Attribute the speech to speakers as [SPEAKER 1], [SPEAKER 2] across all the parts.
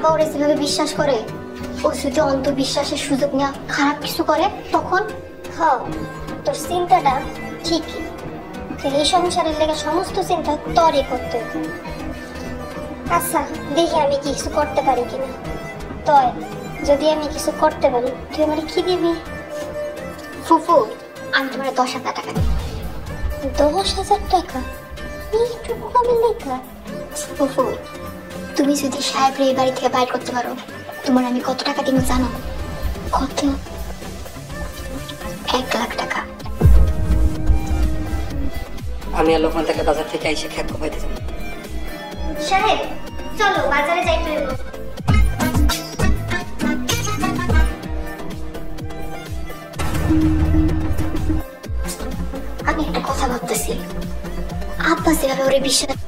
[SPEAKER 1] আব্বা ওরে যেভাবে বিশ্বাস করে, ও যদি অন্ধবিশ্বাসের সুযোগ নেওয়া খারাপ কিছু করে তখন? হ্যাঁ, তোর চিন্তাটা ঠিকই। এই সংসারের লেগে সমস্ত চিন্তা তরে করতে হবে। আচ্ছা, দেখি আমি কিছু করতে পারি কিনা। তয় যদি আমি কিছু করতে পারি, তুই আমার কি দিবি? ফুফু, আমি তোমার 10,000 টাকা দিই। 10,000 টাকা? এইটুকু কমে লেখা? ফুফু, তুমি যদি সাহেবরে এই বাড়ি থেকে বাইর করতে পারো, তোমার আমি কত টাকা দিব জানো? কত? 1,00,000 টাকা।
[SPEAKER 2] আমি আর লোকমান থেকে বাজার থেকে এসে খেত কোপাইতে যাব।
[SPEAKER 1] সাহেব, চলো বাজারে যাই ফেলবো। আমি একটা কথা ভাবতেছি, আব্বা যেভাবে ওরে বিশ্বাস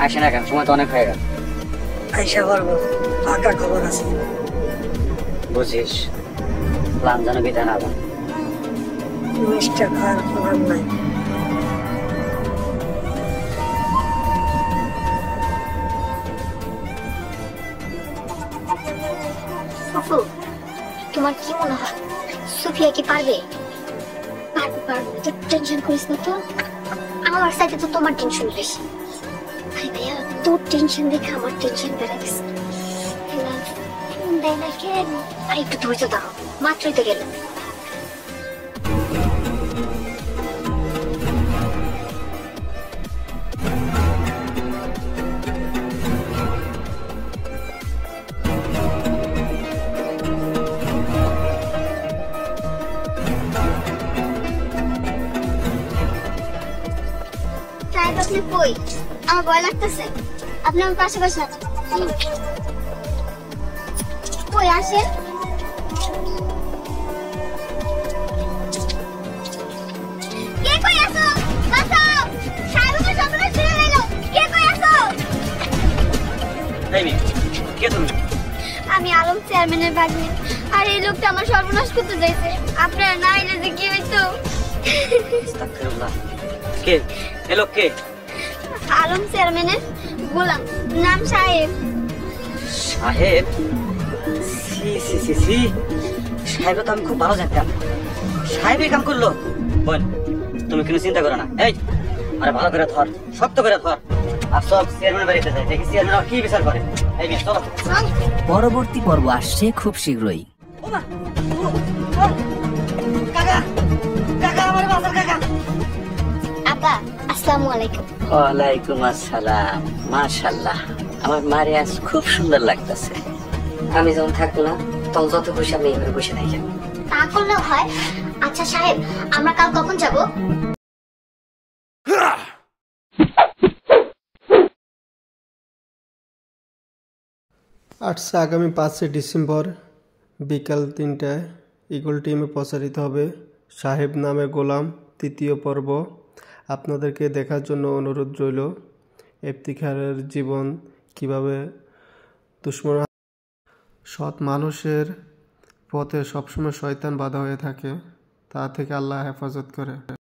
[SPEAKER 2] আসে না কেন? সময় তো অনেক হয়ে গেল।
[SPEAKER 3] আইসা পারবো, পাকা খবর আছে।
[SPEAKER 2] বুঝিস, প্ল্যান যেন বিধান আবার
[SPEAKER 3] মিষ্টা খাওয়ার প্রোগ্রাম নাই।
[SPEAKER 1] ফুফু, তোমার কি মনে হয় সুফিয়া কি পারবে? পারবে, পারবে, টেনশন করিস না তো। আমার সাইডে তো তোমার টেনশন বেশি। আরে ভাইয়া, তোর টেনশন দেখে আমার টেনশন বেড়ে গেছে। দেয় না কেন? আর একটু ধৈর্য দাও, মাত্রই তো গেল। আপনি কই? আমার ভয় লাগতেছে। আপনি আমার পাশে বসে কই আসেন? কে কই আসো? বাঁচাও! সাহেব আমার সর্বনাশ করে দিল। কে কই আসো?
[SPEAKER 2] এই মেয়ে, কে তুমি?
[SPEAKER 1] আমি আলম চেয়ারম্যানের ভাগ্নি। আর এই লোকটা আমার সর্বনাশ করতে যাইছে। আপনারা না এলে যে কি হইতো?
[SPEAKER 2] আস্তাগফিরুল্লাহ। কে? এই লোক কে?
[SPEAKER 1] আলম চেয়ারম্যানের গোলাম, নাম সাহেব।
[SPEAKER 2] সাহেব? সি সি সি সি, সাহেব তো আমি খুব ভালো জানতাম। সাহেব এই কাম করলো? বোন, তুমি কোনো চিন্তা করো না। এই, আরে ভালো করে ধর, শক্ত করে ধর। আর সব চেয়ারম্যান বাড়িতে যায়, দেখি চেয়ারম্যান কি বিচার করে। এই মেয়ে, চলো।
[SPEAKER 4] পরবর্তী পর্ব আসছে খুব শীঘ্রই।
[SPEAKER 2] কাকা, কাকা, আমার বাজার কাকা।
[SPEAKER 1] আব্বা, আসসালামু আলাইকুম।
[SPEAKER 4] ওয়ালাইকুম আসসালাম। মাশাআল্লাহ, আমার মারে আজ খুব সুন্দর লাগতেছে। আমি যখন থাকবো না, তখন যত খুশি আমি এইভাবে বসে থাকি।
[SPEAKER 1] তা করলেও হয়। আচ্ছা সাহেব, আমরা কাল কখন যাব?
[SPEAKER 5] আচ্ছা, আগামী 5 ডিসেম্বর বিকাল 3টায় ইগল টিমে প্রচারিত হবে সাহেব নামে গোলাম 3য় পর্ব। আপনাদেরকে দেখার জন্য অনুরোধ রইল। ইফতিখারের জীবন কিভাবে দুশ্মন সৎ মানুষের পথে সবসময় শয়তান বাধা হয়ে থাকে, তা থেকে আল্লাহ হেফাজত করে।